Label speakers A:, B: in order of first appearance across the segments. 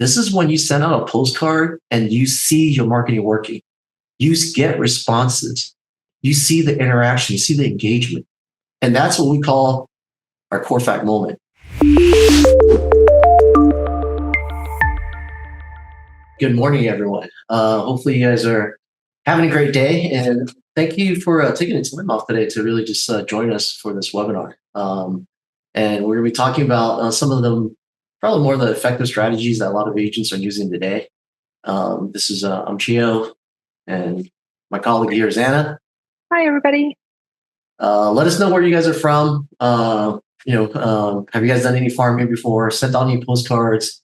A: This is when you send out a postcard and you see your marketing working. You get responses. You see the interaction. You see the engagement. And that's what we call our Corefact moment. Good morning, everyone. Hopefully you guys are having a great day. And thank you for taking the time off today to really just join us for this webinar. And we're going to be talking about some of them, probably more of the effective strategies that a lot of agents are using today. I'm Chio, and my colleague here is Anna.
B: Hi, everybody.
A: Let us know where you guys are from. Have you guys done any farming before? Sent out any postcards?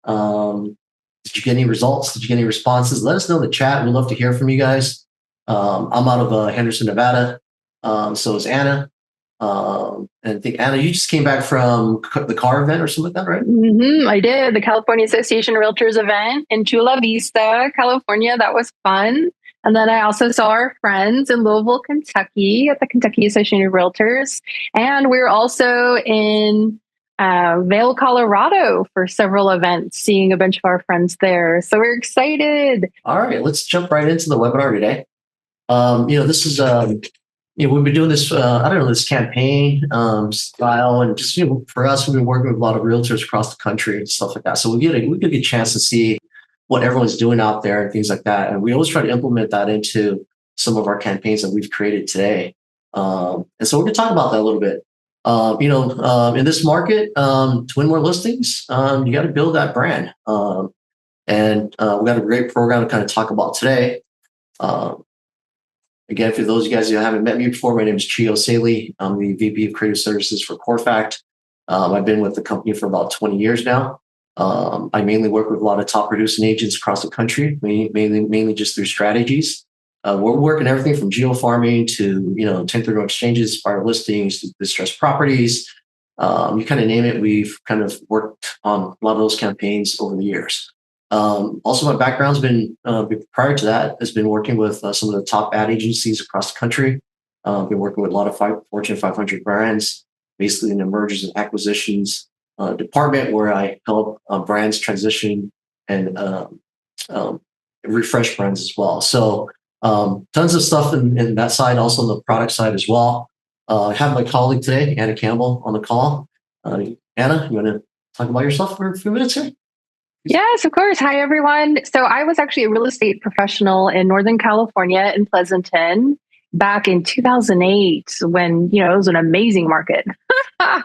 A: Did you get any results? Did you get any responses? Let us know in the chat. We'd love to hear from you guys. I'm out of Henderson, Nevada. So is Anna. And I think, Anna, you just came back from the car event or something like that, right?
B: Mm-hmm, I did. The California Association of Realtors event in Chula Vista, California. That was fun. And then I also saw our friends in Louisville, Kentucky at the Kentucky Association of Realtors. And we were also in Vail, Colorado for several events, seeing a bunch of our friends there. So we're excited.
A: All right, let's jump right into the webinar today. This is, we've been doing this, this campaign style, and just, for us, we've been working with a lot of realtors across the country and stuff like that. So we get a chance to see what everyone's doing out there and things like that. And we always try to implement that into some of our campaigns that we've created today. And so we're going to talk about that a little bit. In this market, to win more listings, you got to build that brand. And we got a great program to kind of talk about today. Again, for those of you guys who haven't met me before, my name is Chio Saelee. I'm the VP of Creative Services for Corefact. I've been with the company for about 20 years now. I mainly work with a lot of top producing agents across the country, mainly just through strategies. We're working everything from geo farming to 1031 exchanges, fire listings, to distressed properties. You kind of name it. We've kind of worked on a lot of those campaigns over the years. Also, my background's been prior to that has been working with some of the top ad agencies across the country. Been working with a lot of Fortune 500 brands, basically in the mergers and acquisitions department, where I help brands transition and refresh brands as well. So tons of stuff in that side, also on the product side as well. I have my colleague today, Anna Campbell, on the call. Anna, you want to talk about yourself for a few minutes here?
B: Yes, of course. Hi, everyone. So I was actually a real estate professional in Northern California in Pleasanton back in 2008 when, it was an amazing market.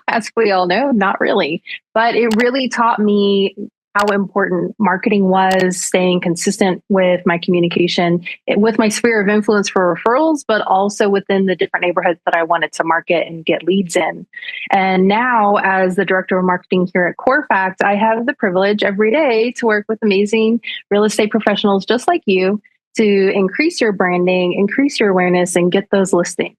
B: As we all know, not really. But it really taught me how important marketing was, staying consistent with my communication, with my sphere of influence for referrals, but also within the different neighborhoods that I wanted to market and get leads in. And now, as the director of marketing here at Corefact, I have the privilege every day to work with amazing real estate professionals just like you to increase your branding, increase your awareness, and get those listings.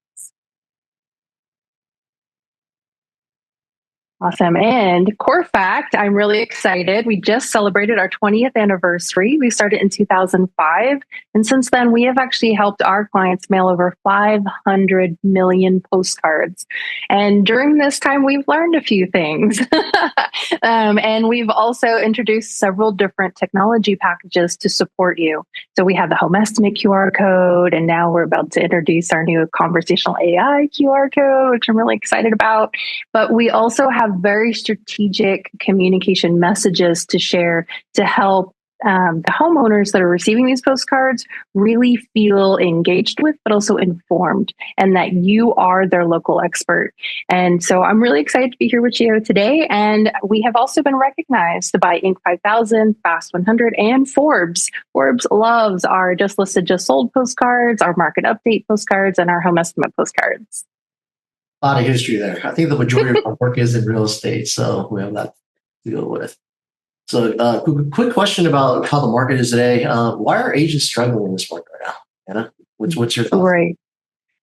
B: Awesome. And Corefact, I'm really excited. We just celebrated our 20th anniversary. We started in 2005. And since then, we have actually helped our clients mail over 500 million postcards. And during this time, we've learned a few things. And we've also introduced several different technology packages to support you. So we have the home estimate QR code, and now we're about to introduce our new conversational AI QR code, which I'm really excited about. But we also have very strategic communication messages to share to help the homeowners that are receiving these postcards really feel engaged with, but also informed, and that you are their local expert. And so I'm really excited to be here with you today. And we have also been recognized by Inc. 5000, Fast 100, and Forbes. Forbes loves our Just Listed, Just Sold postcards, our market update postcards, and our home estimate postcards.
A: A lot of history there. I think the majority of our work is in real estate, so we have that to deal with. So, quick question about how the market is today. Why are agents struggling in this market right now? Anna, what's your thought?
B: Right.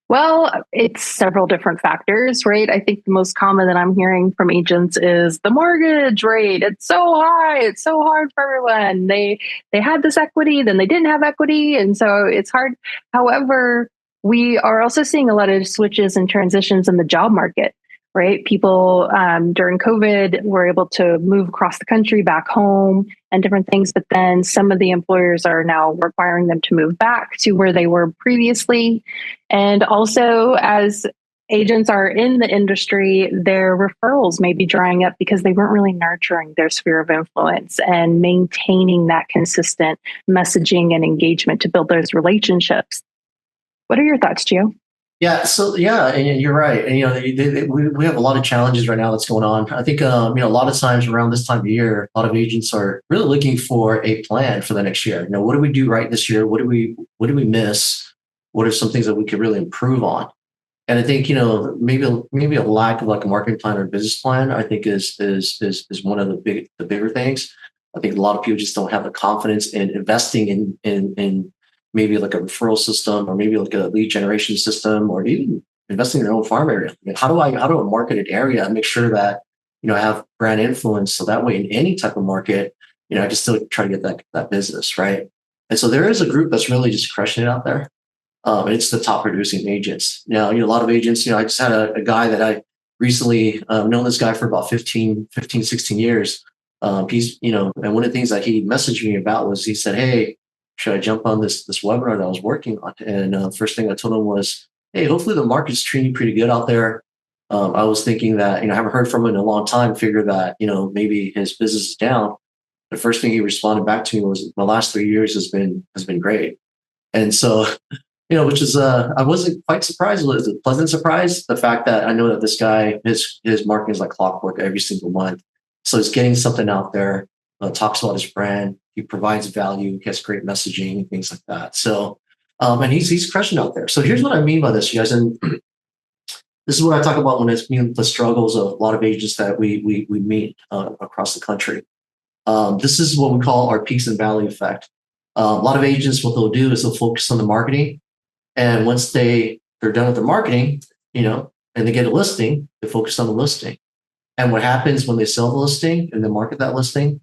B: Well, it's several different factors, right? I think the most common that I'm hearing from agents is the mortgage rate. It's so high. It's so hard for everyone. They had this equity, then they didn't have equity, and so it's hard. However, we are also seeing a lot of switches and transitions in the job market, right? People during COVID were able to move across the country back home and different things, but then some of the employers are now requiring them to move back to where they were previously. And also, as agents are in the industry, their referrals may be drying up because they weren't really nurturing their sphere of influence and maintaining that consistent messaging and engagement to build those relationships. What are your thoughts, Chio?
A: Yeah, so yeah, and you're right. And we have a lot of challenges right now that's going on. I think a lot of times around this time of year, a lot of agents are really looking for a plan for the next year. What do we do right this year? What do we miss? What are some things that we could really improve on? And I think maybe a lack of like a marketing plan or a business plan, I think is one of the bigger things. I think a lot of people just don't have the confidence in investing in maybe like a referral system or maybe like a lead generation system or even investing in their own farm area. How do I market an area and make sure that I have brand influence so that way in any type of market, I can still try to get that business, right? And so there is a group that's really just crushing it out there. And it's the top producing agents. Now, a lot of agents, I just had a guy that I recently known this guy for about 16 years. He's, and one of the things that he messaged me about was he said, "Hey, should I jump on this webinar that I was working on?" And first thing I told him was, "Hey, hopefully the market's treating you pretty good out there." I was thinking that, I haven't heard from him in a long time, figure that, maybe his business is down. The first thing he responded back to me was, "My last 3 years has been great." And so, which is I wasn't quite surprised. It was a pleasant surprise. The fact that I know that this guy, his marketing is like clockwork every single month. So he's getting something out there, talks about his brand, he provides value, he has great messaging and things like that. So and he's crushing out there. So here's what I mean by this, you guys. And this is what I talk about when it's the struggles of a lot of agents that we meet across the country. This is what we call our peaks and valley effect. A lot of agents, what they'll do is they'll focus on the marketing. And once they're done with their marketing, and they get a listing, they focus on the listing. And what happens when they sell the listing and they market that listing,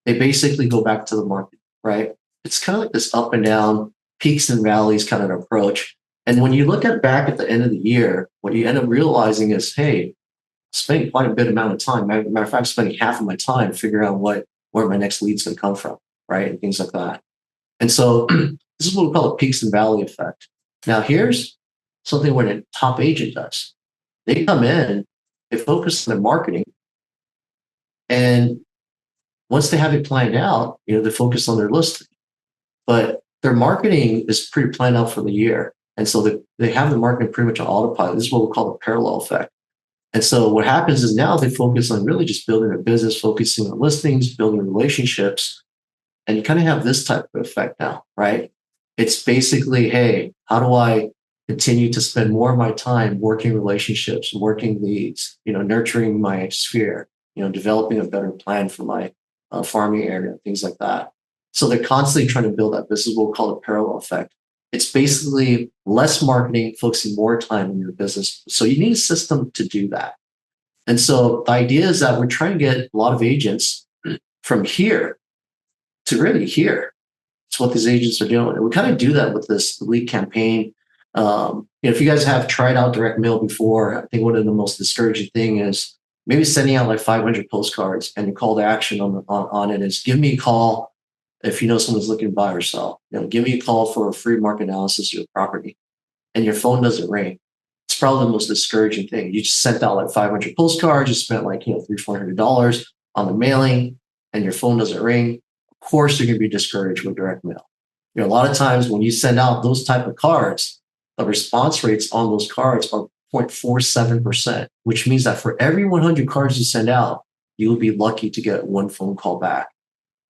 A: they basically go back to the market, right? It's kind of like this up and down, peaks and valleys kind of approach. And when you look back at the end of the year, what you end up realizing is, hey, spending quite a bit amount of time. Matter of fact, spending half of my time figuring out where my next lead's going to come from, right? And things like that. And so this is what we call a peaks and valley effect. Now, here's something what a top agent does. They come in, they focus on their marketing, and once they have it planned out, they focus on their listing. But their marketing is pretty planned out for the year. And so they have the marketing pretty much on autopilot. This is what we call the parallel effect. And so what happens is now they focus on really just building a business, focusing on listings, building relationships. And you kind of have this type of effect now, right? It's basically, hey, how do I continue to spend more of my time working relationships, working leads, nurturing my sphere, developing a better plan for my farming area, things like that. So they're constantly trying to build that. This is what we call a parallel effect. It's basically less marketing, focusing more time on your business. So you need a system to do that. And so the idea is that we're trying to get a lot of agents from here to really here. It's what these agents are doing. And we kind of do that with this elite campaign. If you guys have tried out direct mail before, I think one of the most discouraging thing is maybe sending out like 500 postcards, and your call to action on it is give me a call if you know someone's looking to buy or sell. Give me a call for a free market analysis of your property, and your phone doesn't ring. It's probably the most discouraging thing. You just sent out like 500 postcards, you spent like $300-$400 on the mailing, and your phone doesn't ring. Of course, you're going to be discouraged with direct mail. A lot of times when you send out those type of cards, the response rates on those cards are 0.47%, which means that for every 100 cards you send out, you will be lucky to get one phone call back.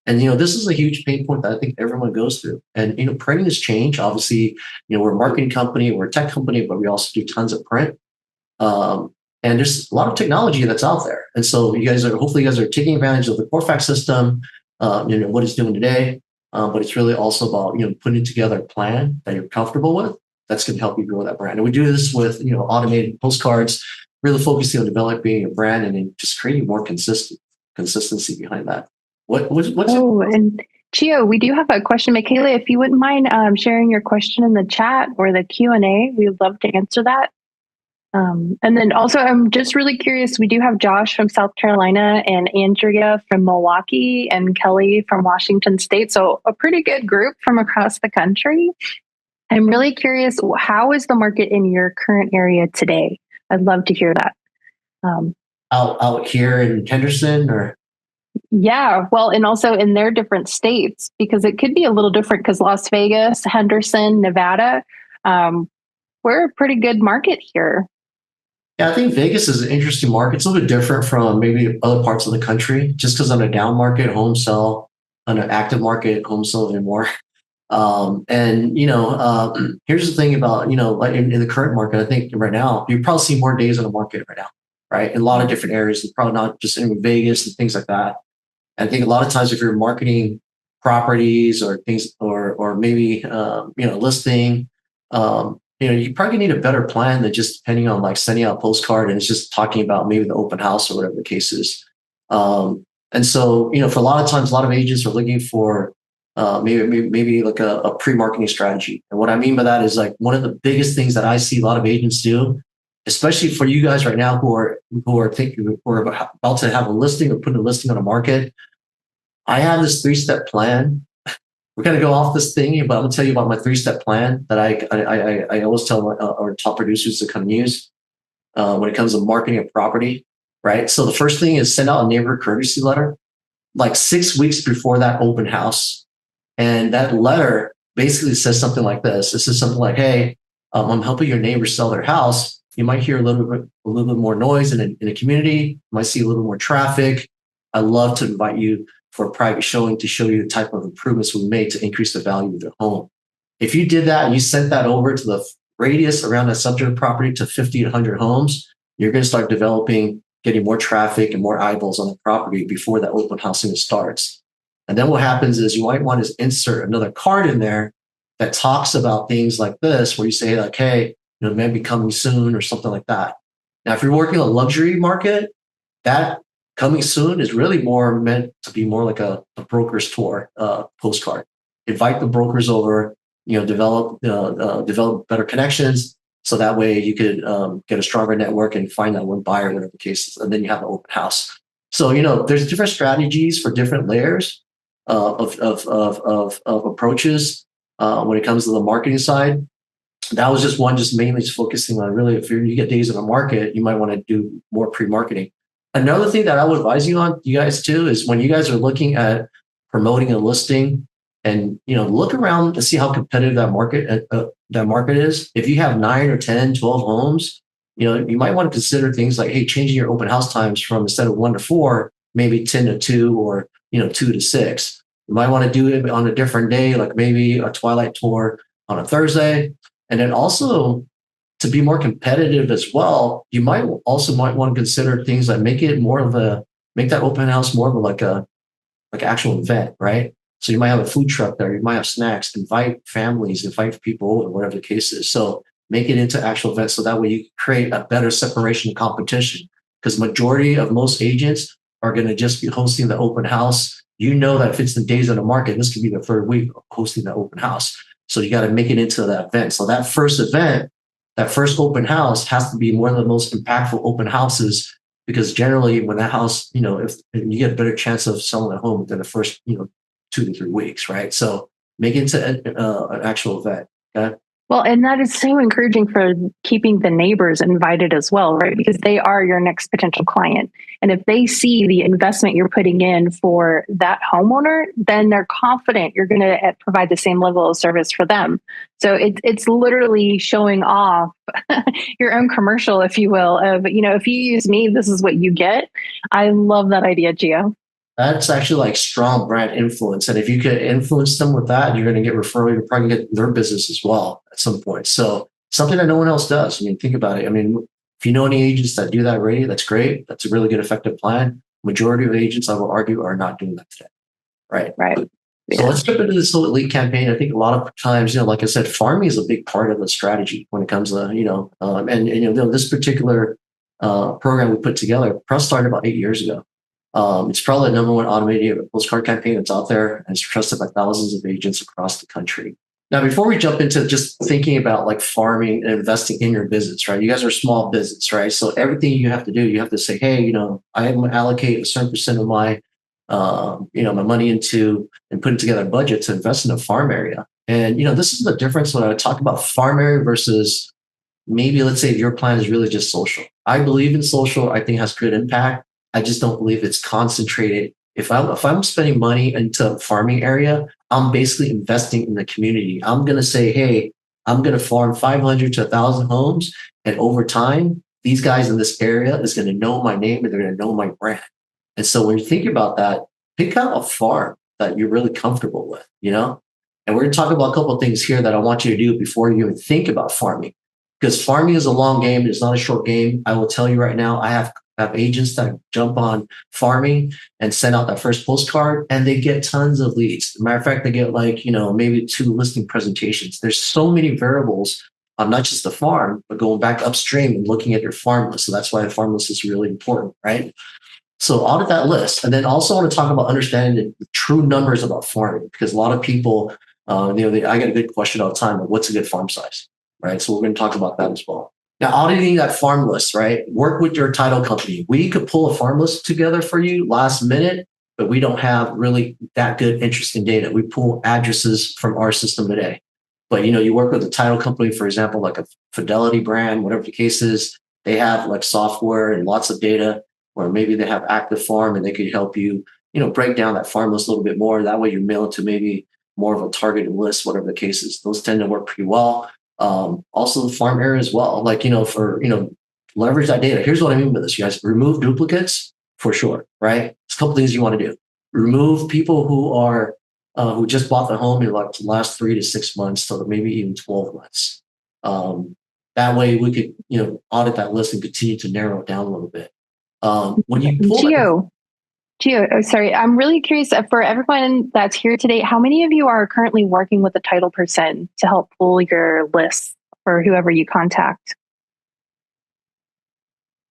A: And, this is a huge pain point that I think everyone goes through. And, printing has changed. Obviously, we're a marketing company, we're a tech company, but we also do tons of print. And there's a lot of technology that's out there. And so hopefully you guys are taking advantage of the Corefact system, what it's doing today. But it's really also about, putting together a plan that you're comfortable with that's going to help you grow that brand. And we do this with, automated postcards, really focusing on developing a brand and then just creating more consistency behind that.
B: And Chio, we do have a question. Michaela, if you wouldn't mind sharing your question in the chat or the Q&A, we would love to answer that. And then also, I'm just really curious. We do have Josh from South Carolina and Andrea from Milwaukee and Kelly from Washington State. So, a pretty good group from across the country. I'm really curious, how is the market in your current area today? I'd love to hear that. Um,
A: Out here in Henderson, or
B: yeah, well, and also in their different states, because it could be a little different because Las Vegas, Henderson, Nevada, um, we're a pretty good market here.
A: yeah, I think Vegas is an interesting market. It's a little bit different from maybe other parts of the country, just because on a down market, homes sell. On an active market, homes sell even more. And here's the thing about like in the current market. I think right now you probably see more days on the market right now, right? In a lot of different areas, and probably not just in Vegas and things like that. I think a lot of times if you're marketing properties or things or maybe listing, you probably need a better plan than just depending on like sending out a postcard and it's just talking about maybe the open house or whatever the case is. And so for a lot of times, a lot of agents are looking for maybe like a pre-marketing strategy. And what I mean by that is like one of the biggest things that I see a lot of agents do, especially for you guys right now who are thinking who are about to have a listing or putting a listing on a market. I have this 3-step plan. We're going to go off this thing, but I'm going to tell you about my 3-step plan that I always tell our top producers to come use when it comes to marketing a property, right? So the first thing is send out a neighborhood courtesy letter like 6 weeks before that open house. And that letter basically says something like this. This is something like, hey, I'm helping your neighbors sell their house. You might hear a little bit more noise in a community. You might see a little more traffic. I'd love to invite you for a private showing to show you the type of improvements we made to increase the value of the home. If you did that and you sent that over to the radius around that subject property to 50 to 100 homes, you're going to start getting more traffic and more eyeballs on the property before that open house even starts. And then what happens is you might want to insert another card in there that talks about things like this, where you say like, hey, it may be coming soon or something like that. Now, if you're working a luxury market, that coming soon is really more meant to be more like a broker's tour postcard. Invite the brokers over, develop better connections, so that way you could get a stronger network and find that one buyer, whatever the case is, and then you have an open house. So there's different strategies for different layers of approaches when it comes to the marketing side. That was just one, just mainly just focusing on really if you get days in the market, you might want to do more pre-marketing. Another thing that I would advise you guys too, is when you guys are looking at promoting a listing and look around to see how competitive that market is. If you have 9 or 10, 12 homes, you might want to consider things like, hey, changing your open house times from instead of 1 to 4, maybe 10 to 2 or 2 to 6. You might want to do it on a different day, like maybe a twilight tour on a Thursday. And then also to be more competitive as well, you might want to consider things that make that open house more of like actual event, right? So you might have a food truck there, you might have snacks, invite families, invite people over, whatever the case is. So make it into actual events, so that way you create a better separation of competition. Because majority of most agents are going to just be hosting the open house. That if it's the days of the market, this could be the third week of hosting the open house. So you got to make it into that event. So that first event, that first open house has to be one of the most impactful open houses, because generally when that house, if you get a better chance of selling a home within the first, 2 to 3 weeks, right? So make it into an actual event. Okay.
B: Well, and that is so encouraging for keeping the neighbors invited as well, right? Because they are your next potential client. And if they see the investment you're putting in for that homeowner, then they're confident you're going to provide the same level of service for them. So it's literally showing off your own commercial, if you will, of, if you use me, this is what you get. I love that idea, Chio.
A: That's actually like strong brand influence. And if you could influence them with that, you're going to get referral. You're probably going to get their business as well at some point. So something that no one else does. I mean, think about it. I mean, if you know any agents that do that already, that's great. That's a really good, effective plan. Majority of agents, I will argue, are not doing that today. Right.
B: Right.
A: So let's jump into this whole elite campaign. I think a lot of times, like I said, farming is a big part of the strategy when it comes to, this particular program we put together, probably started about 8 years ago. It's probably the number one automated postcard campaign that's out there, and it's trusted by thousands of agents across the country. Now, before we jump into just thinking about like farming and investing in your business, right? You guys are a small business, right? So everything you have to do, you have to say, hey, I am going to allocate a certain percent of my, my money into and putting together a budget to invest in a farm area. And this is the difference when I talk about farm area versus maybe, let's say, if your plan is really just social. I believe in social. I think it has good impact. I just don't believe it's concentrated. If I'm spending money into a farming area, I'm basically investing in the community. I'm going to say, hey, I'm going to farm 500 to 1,000 homes. And over time, these guys in this area is going to know my name and they're going to know my brand. And so when you think about that, pick out a farm that you're really comfortable with. And we're going to talk about a couple of things here that I want you to do before you even think about farming. Because farming is a long game. It's not a short game. I will tell you right now, I have agents that jump on farming and send out that first postcard and they get tons of leads. Matter of fact, they get maybe 2 listing presentations. There's so many variables on not just the farm, but going back upstream and looking at your farm list. So that's why the farm list is really important, right? So audit that list. And then also want to talk about understanding the true numbers about farming, because a lot of people, I get a good question all the time, like, what's a good farm size, right? So we're going to talk about that as well. Now, auditing that farm list, right? Work with your title company. We could pull a farm list together for you last minute, but we don't have really that good, interesting data. We pull addresses from our system today. But, you work with a title company, for example, like a Fidelity brand, whatever the case is, they have like software and lots of data, or maybe they have active farm and they could help you, break down that farm list a little bit more. That way you mail it to maybe more of a targeted list, whatever the case is. Those tend to work pretty well. Also the farm area as well, leverage that data. Here's what I mean by this, you guys. Remove duplicates for sure, right? There's a couple things you want to do. Remove people who are who just bought the home in like the last 3 to 6 months to maybe even 12 months. That way we could audit that list and continue to narrow it down a little bit. When you pull
B: Chio, sorry, I'm really curious for everyone that's here today, how many of you are currently working with a title person to help pull your list for whoever you contact?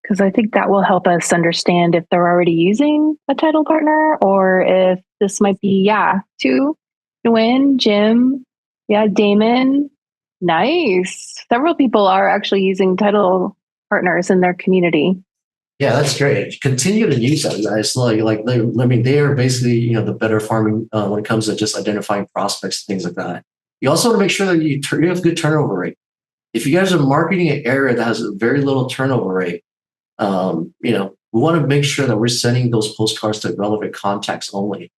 B: Because I think that will help us understand if they're already using a title partner or if this might be, 2, Nguyen, Jim, Damon. Nice. Several people are actually using title partners in their community.
A: Yeah, that's great. Continue to use that, guys. They are basically, the better farming when it comes to just identifying prospects, things like that. You also want to make sure that you have good turnover rate. If you guys are marketing an area that has a very little turnover rate, we want to make sure that we're sending those postcards to relevant contacts only.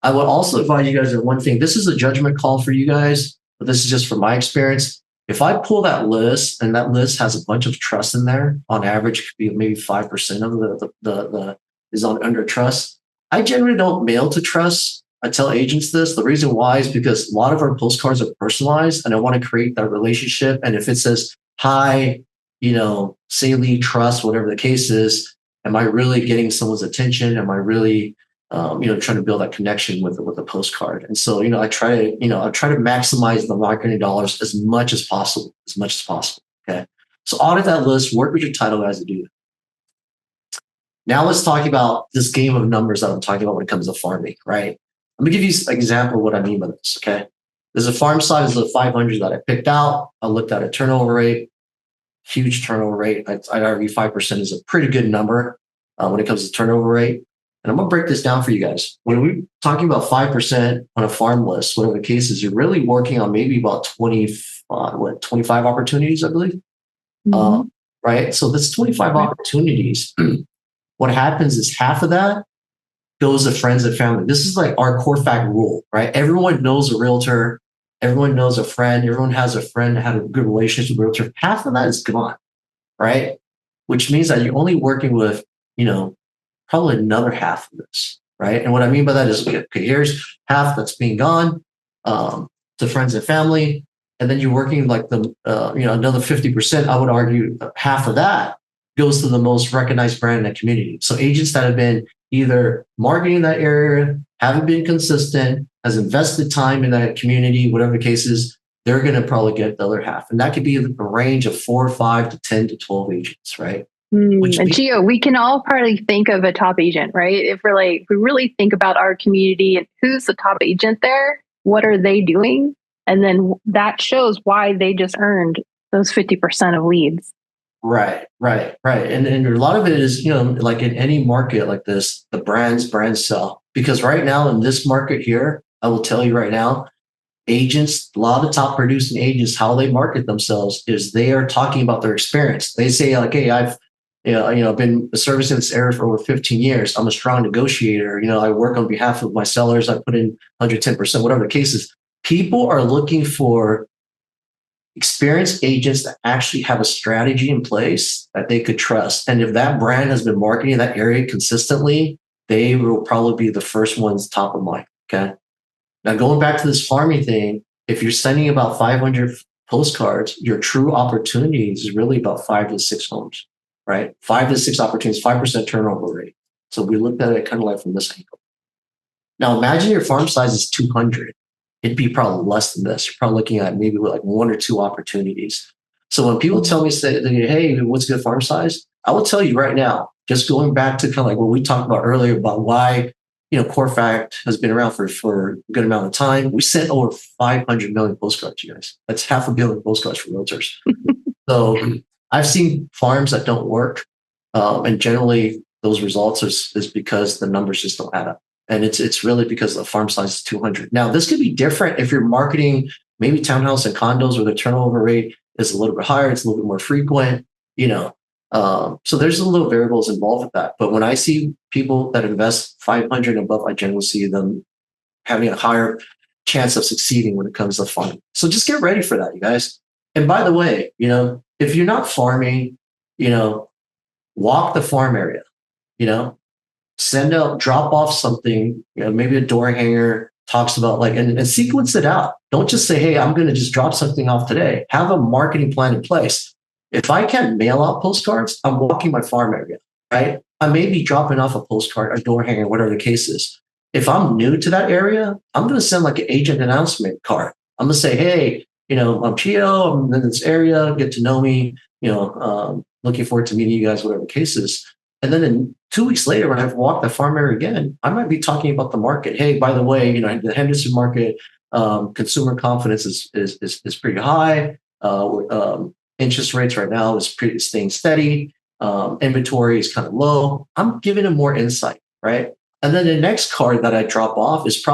A: I would also advise you guys that one thing. This is a judgment call for you guys, but this is just from my experience. If I pull that list and that list has a bunch of trust in there, on average, it could be maybe 5% of the is on under trust. I generally don't mail to trust. I tell agents this. The reason why is because a lot of our postcards are personalized, and I want to create that relationship. And if it says, "Hi, Saelee, trust," whatever the case is, am I really getting someone's attention? Am I really trying to build that connection with a postcard? And so, I try to maximize the marketing dollars as much as possible. Okay. So audit that list, work with your title guys to do that. Now let's talk about this game of numbers that I'm talking about when it comes to farming, right? Let me give you an example of what I mean by this, okay? There's a farm size of 500 that I picked out. I looked at a turnover rate, huge turnover rate. I'd argue 5% is a pretty good number when it comes to turnover rate. And I'm going to break this down for you guys. When we're talking about 5% on a farm list, whatever the case is, you're really working on maybe about 25 opportunities, I believe.
B: Mm-hmm.
A: Right? So that's 25 opportunities. What happens is half of that goes to friends and family. This is like our Corefact rule, right? Everyone knows a realtor. Everyone knows a friend. Everyone has a friend that had a good relationship with a realtor. Half of that is gone, right? Which means that you're only working with, probably another half of this, right? And what I mean by that is, okay, here's half that's being gone to friends and family, and then you're working like another 50%. I would argue half of that goes to the most recognized brand in the community. So agents that have been either marketing that area, haven't been consistent, has invested time in that community, whatever the case is, they're going to probably get the other half, and that could be a range of 4 or 5 to 10 to 12 agents, right?
B: And Chio, we can all probably think of a top agent, right? If we really think about our community and who's the top agent there, what are they doing? And then that shows why they just earned those 50% of leads.
A: Right. And a lot of it is, like in any market like this, the brands sell. Because right now in this market here, I will tell you right now, agents, a lot of top producing agents, how they market themselves is they are talking about their experience. They say like, hey, I've been servicing this area for over 15 years. I'm a strong negotiator. I work on behalf of my sellers. I put in 110%, whatever the case is. People are looking for experienced agents that actually have a strategy in place that they could trust. And if that brand has been marketing that area consistently, they will probably be the first ones top of mind. Okay. Now, going back to this farming thing, if you're sending about 500 postcards, your true opportunities is really about 5 to 6 homes, right? 5 to 6 opportunities, 5% turnover rate. So we looked at it kind of like from this angle. Now, imagine your farm size is 200. It'd be probably less than this. You're probably looking at maybe like 1 or 2 opportunities. So when people tell me, say, hey, what's good farm size? I will tell you right now, just going back to kind of like what we talked about earlier about why, Corefact has been around for a good amount of time. We sent over 500 million postcards, you guys. That's 500 million postcards for realtors. So I've seen farms that don't work. And generally those results is because the numbers just don't add up. And it's really because the farm size is 200. Now, this could be different if you're marketing maybe townhouse and condos where the turnover rate is a little bit higher. It's a little bit more frequent, So there's a little variables involved with that. But when I see people that invest 500 and above, I generally see them having a higher chance of succeeding when it comes to farming. So just get ready for that, you guys. And by the way, if you're not farming, walk the farm area, send out, drop off something, maybe a door hanger talks about and sequence it out. Don't just say, hey, I'm going to just drop something off today. Have a marketing plan in place. If I can't mail out postcards, I'm walking my farm area, right? I may be dropping off a postcard, a door hanger, whatever the case is. If I'm new to that area, I'm going to send like an agent announcement card. I'm going to say, hey, I'm Chio, I'm in this area, get to know me, looking forward to meeting you guys, whatever the case is. And then in 2 weeks later, when I've walked the farm area again, I might be talking about the market. Hey, by the way, the Henderson market, consumer confidence is pretty high. Interest rates right now is pretty staying steady. Inventory is kind of low. I'm giving them more insight, right? And then the next card that I drop off is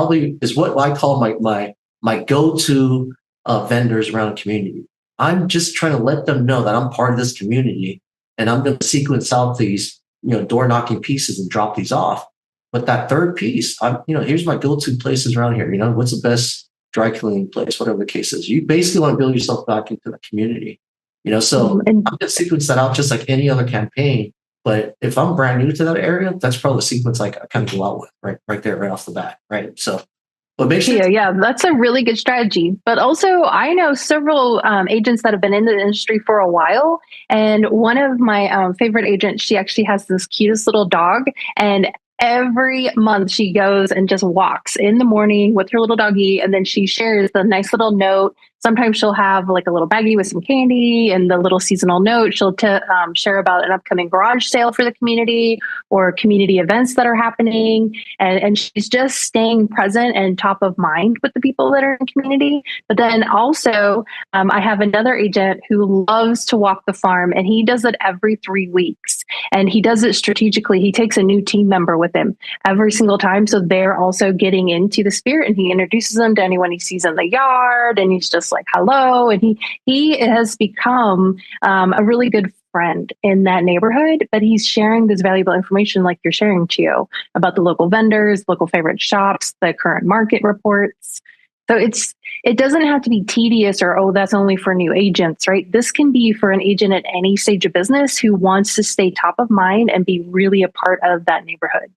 A: what I call my go-to vendors around the community. I'm just trying to let them know that I'm part of this community, and I'm going to sequence out these door knocking pieces and drop these off. But that third piece, here's my go-to places around here. What's the best dry cleaning place, whatever the case is. You basically want to build yourself back into the community. So I'm going to sequence that out just like any other campaign. But if I'm brand new to that area, that's probably the sequence I kind of go out with right there, right off the bat, right? So, but make sure.
B: Yeah, that's a really good strategy. But also, I know several agents that have been in the industry for a while. And one of my favorite agents, she actually has this cutest little dog. And every month she goes and just walks in the morning with her little doggy. And then she shares the nice little note. Sometimes she'll have like a little baggie with some candy and the little seasonal note. She'll share about an upcoming garage sale for the community or community events that are happening. And she's just staying present and top of mind with the people that are in the community. But then also, I have another agent who loves to walk the farm, and he does it every 3 weeks. And he does it strategically. He takes a new team member with him every single time. So they're also getting into the spirit, and he introduces them to anyone he sees in the yard. And he's just like, hello. And he has become a really good friend in that neighborhood, but he's sharing this valuable information like you're sharing, Chio, about the local vendors, local favorite shops, the current market reports. So it doesn't have to be tedious or, oh, that's only for new agents, right? This can be for an agent at any stage of business who wants to stay top of mind and be really a part of that neighborhood.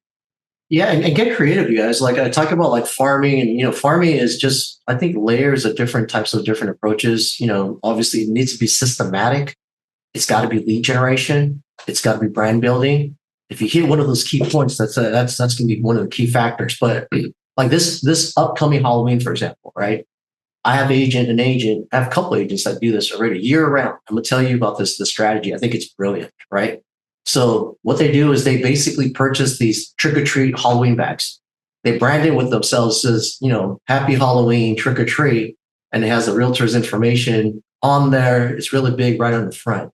A: Yeah, and get creative, you guys. Like I talk about like farming, and farming is just, I think, layers of different types of different approaches. Obviously it needs to be systematic. It's got to be lead generation. It's got to be brand building. If you hit one of those key points, that's going to be one of the key factors. But like this upcoming Halloween, for example, right? I have I have a couple of agents that do this already year round. I'm going to tell you about this strategy. I think it's brilliant, right? So what they do is they basically purchase these trick or treat Halloween bags. They brand it with themselves as, happy Halloween, trick or treat. and it has the realtor's information on there. It's really big right on the front.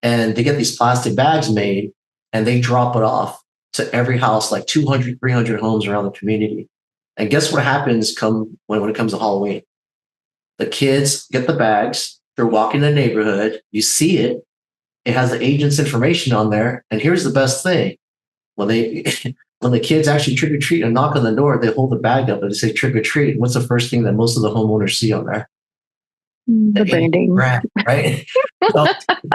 A: And they get these plastic bags made and they drop it off to every house, like 200, 300 homes around the community. And guess what happens when it comes to Halloween? The kids get the bags. They're walking the neighborhood. You see it. It has the agent's information on there. And here's the best thing. When the kids actually trick or treat and knock on the door, they hold the bag up and they say trick or treat. What's the first thing that most of the homeowners see on there?
B: The branding.
A: Brand, right? So,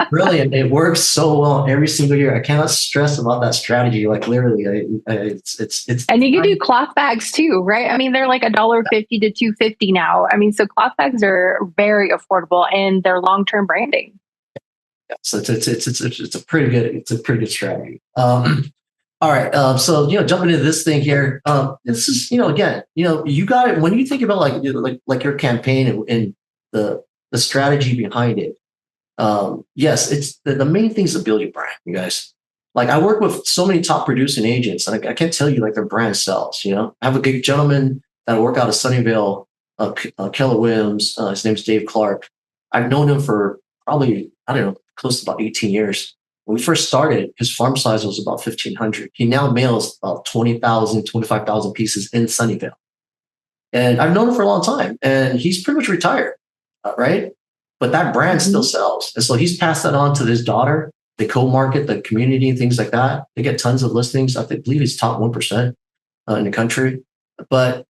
A: brilliant. It works so well every single year. I cannot stress about that strategy. Like literally, it's.
B: And you can do cloth bags too, right? I mean, they're like $1.50 to $2.50 now. I mean, so cloth bags are very affordable and they're long-term branding.
A: Yeah, so it's a pretty good strategy. All right. So, jumping into this thing here, this is, again, you got it. When you think about like your campaign and the strategy behind it, yes, it's the main thing is to build your brand, you guys. Like I work with so many top producing agents, and I can't tell you like their brand sells. I have a good gentleman that I work out of Sunnyvale, Keller Williams. His name's Dave Clark. I've known him for probably, I don't know, close to about 18 years. When we first started, his farm size was about 1,500. He now mails about 20,000, 25,000 pieces in Sunnyvale. And I've known him for a long time, and he's pretty much retired, right? But that brand still sells. And so he's passed that on to his daughter. They co-market the community and things like that. They get tons of listings. I believe he's top 1% in the country. But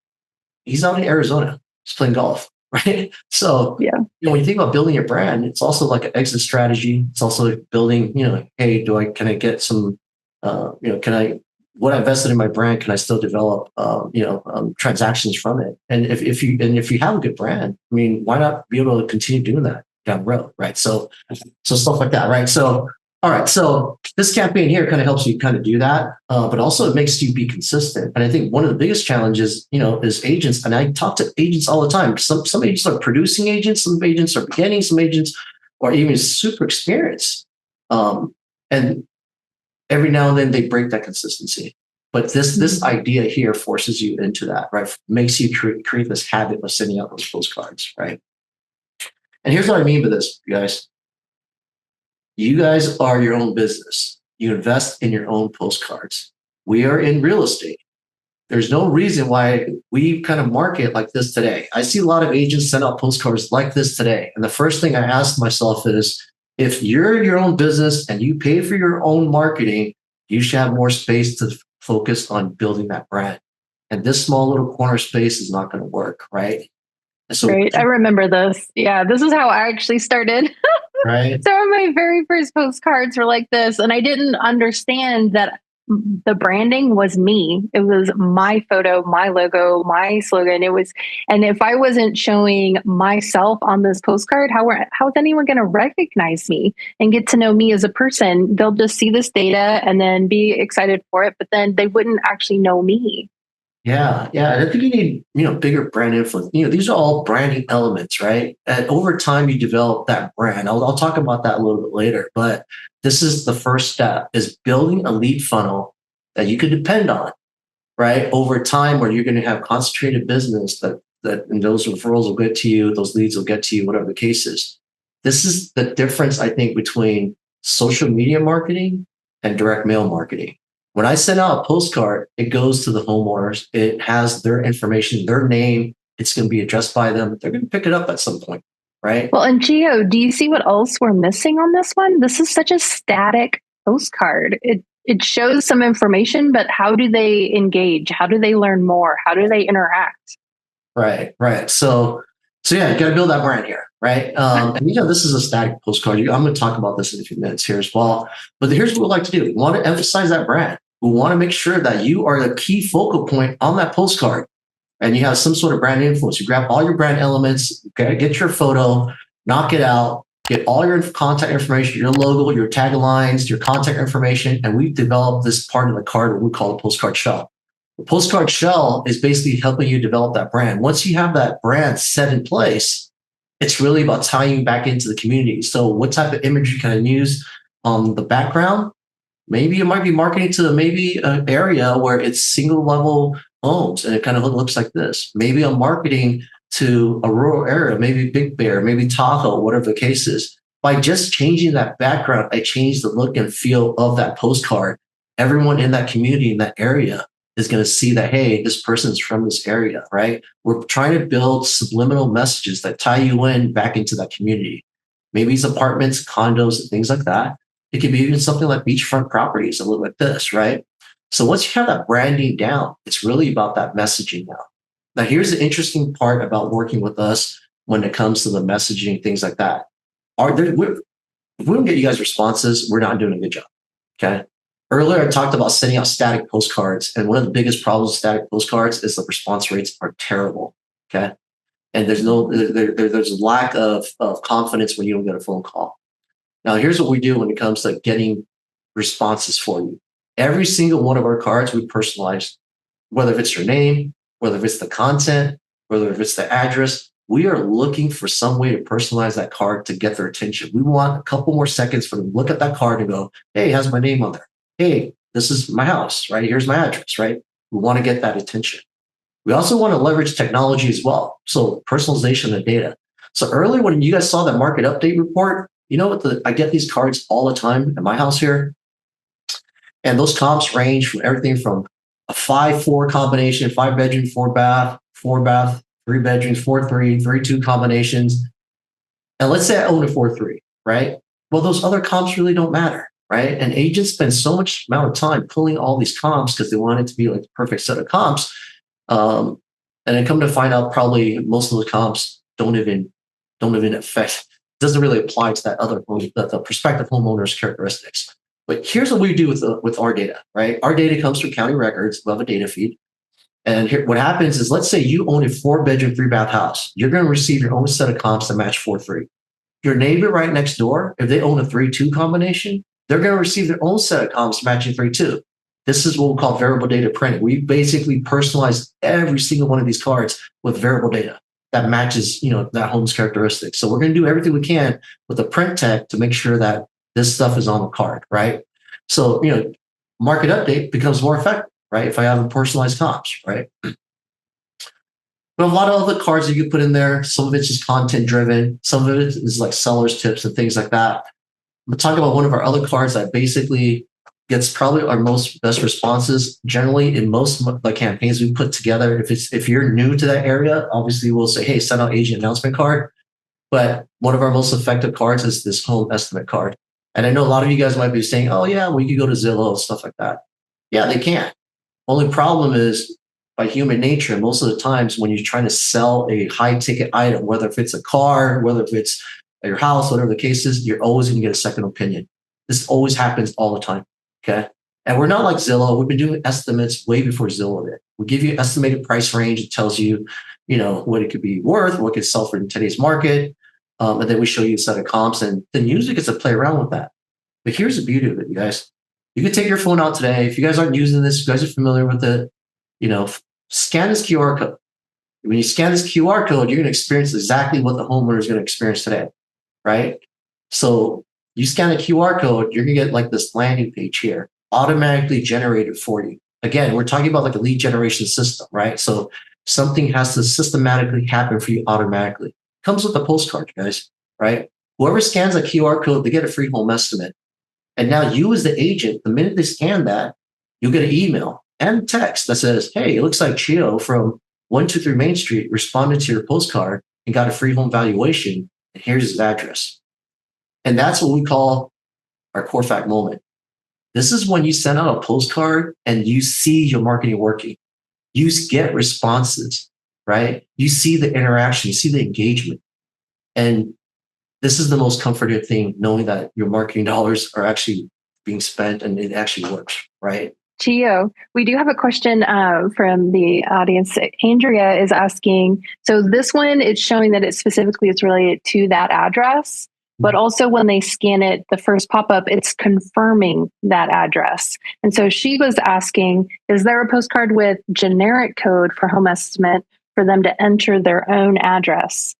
A: he's out in Arizona. He's playing golf, right? So when you think about building your brand, it's also like an exit strategy. It's also building, hey, can I get some, what I invested in my brand, can I still develop, transactions from it? And if you have a good brand, I mean, why not be able to continue doing that down the road, right? So stuff like that, right? So, all right. So this campaign here kind of helps you kind of do that, but also it makes you be consistent. And I think one of the biggest challenges, is agents. And I talk to agents all the time. Some agents are producing agents, some agents are beginning, some agents are even super experienced. And every now and then they break that consistency. But this idea here forces you into that, right? Makes you create this habit of sending out those postcards, right? And here's what I mean by this, you guys. You guys are your own business. You invest in your own postcards. We are in real estate. There's no reason why we kind of market like this today. I see a lot of agents send out postcards like this today. And the first thing I ask myself is, if you're your own business and you pay for your own marketing, you should have more space to focus on building that brand. And this small little corner space is not going to work, right? So,
B: right. I remember this. Yeah, this is how I actually started.
A: Right.
B: Some of my very first postcards were like this. And I didn't understand that the branding was me. It was my photo, my logo, my slogan. And if I wasn't showing myself on this postcard, how is anyone going to recognize me and get to know me as a person? They'll just see this data and then be excited for it, but then they wouldn't actually know me.
A: Yeah. I think you need, bigger brand influence. These are all branding elements, right? And over time, you develop that brand. I'll talk about that a little bit later, but this is the first step: is building a lead funnel that you can depend on, right? Over time, where you're going to have concentrated business that and those referrals will get to you, those leads will get to you, whatever the case is. This is the difference, I think, between social media marketing and direct mail marketing. When I send out a postcard, it goes to the homeowners. It has their information, their name. It's going to be addressed by them. They're going to pick it up at some point, right?
B: Well, and Chio, do you see what else we're missing on this one? This is such a static postcard. It shows some information, but how do they engage? How do they learn more? How do they interact?
A: Right. So yeah, you got to build that brand here, right? And this is a static postcard. I'm going to talk about this in a few minutes here as well. But here's what we like to do: we want to emphasize that brand. We want to make sure that you are the key focal point on that postcard, and you have some sort of brand influence. You grab all your brand elements, get your photo, knock it out, get all your contact information, your logo, your taglines, your contact information, and we've developed this part of the card what we call a postcard shell. The postcard shell is basically helping you develop that brand. Once you have that brand set in place, it's really about tying back into the community. So what type of imagery can I use on the background? Maybe it might be marketing to maybe an area where it's single level homes and it kind of looks like this. Maybe I'm marketing to a rural area, maybe Big Bear, maybe Tahoe, whatever the case is. By just changing that background, I changed the look and feel of that postcard. Everyone in that community, in that area, is going to see that, hey, this person's from this area, right? We're trying to build subliminal messages that tie you in back into that community. Maybe it's apartments, condos, and things like that. It could be even something like beachfront properties that look like this, right? So once you have that branding down, it's really about that messaging now. Now, here's the interesting part about working with us when it comes to the messaging, things like that. If we don't get you guys responses, we're not doing a good job, okay? Earlier, I talked about sending out static postcards, and one of the biggest problems with static postcards is the response rates are terrible, okay? And there's a lack of confidence when you don't get a phone call. Now, here's what we do when it comes to getting responses for you. Every single one of our cards, we personalize, whether if it's your name, whether if it's the content, whether if it's the address. We are looking for some way to personalize that card to get their attention. We want a couple more seconds for them to look at that card and go, hey, it has my name on there. Hey, this is my house, right? Here's my address, right? We want to get that attention. We also want to leverage technology as well. So personalization of data. So earlier when you guys saw that market update report, you know what? I get these cards all the time at my house here. And those comps range from everything from a 5-4 combination, 5-bedroom, 4-bath, 4-bath, 3 bedrooms, 4-3, 3-2 combinations. And let's say I own a 4-3, right? Well, those other comps really don't matter, right? And agents spend so much amount of time pulling all these comps because they want it to be like the perfect set of comps. And then come to find out, probably most of the comps don't even affect, doesn't really apply to that other the prospective homeowner's characteristics. But here's what we do with our data, right? Our data comes from county records. We have a data feed. And here, what happens is, let's say you own a 4-bedroom, 3-bath house. You're going to receive your own set of comps that match 4-3. Your neighbor right next door, if they own a 3-2 combination, they're going to receive their own set of comps matching 3-2. This is what we call variable data printing. We basically personalize every single one of these cards with variable data that matches, that home's characteristics. So we're going to do everything we can with the print tech to make sure that this stuff is on the card, right? So, market update becomes more effective, right? If I have a personalized comps, right? But a lot of other cards that you put in there, some of it's just content driven. Some of it is like seller's tips and things like that. I'm talking about one of our other cards that basically gets probably our best responses generally in most of the campaigns we put together. If you're new to that area, obviously we'll say, hey, send out agent announcement card. But one of our most effective cards is this home estimate card. And I know a lot of you guys might be saying, oh yeah, well, you could go to Zillow and stuff like that. Yeah, they can. Only problem is, by human nature, most of the times when you're trying to sell a high ticket item, whether if it's a car, whether if it's your house, whatever the case is, you're always going to get a second opinion. This always happens all the time. Okay. And we're not like Zillow. We've been doing estimates way before Zillow did. We give you an estimated price range. It tells you, what it could be worth, what it could sell for in today's market. And then we show you a set of comps, and then user gets to play around with that. But here's the beauty of it, you guys. You can take your phone out today. If you guys aren't using this, you guys are familiar with it, scan this QR code. When you scan this QR code, you're going to experience exactly what the homeowner is going to experience today, right? So you scan a QR code, you're going to get like this landing page here, automatically generated for you. Again, we're talking about like a lead generation system, right? So something has to systematically happen for you automatically. Comes with a postcard, guys, right? Whoever scans a QR code, they get a free home estimate. And now you as the agent, the minute they scan that, you'll get an email and text that says, hey, it looks like Chio from 123 Main Street responded to your postcard and got a free home valuation. And here's his address. And that's what we call our Corefact moment. This is when you send out a postcard and you see your marketing working. You get responses, right? You see the interaction, you see the engagement. And this is the most comforting thing, knowing that your marketing dollars are actually being spent and it actually works, right?
B: Chio, we do have a question from the audience. Andrea is asking, so this one, it's showing that it specifically is related to that address, but also when they scan it, the first pop-up, it's confirming that address. And so she was asking, is there a postcard with generic code for home estimate for them to enter their own address?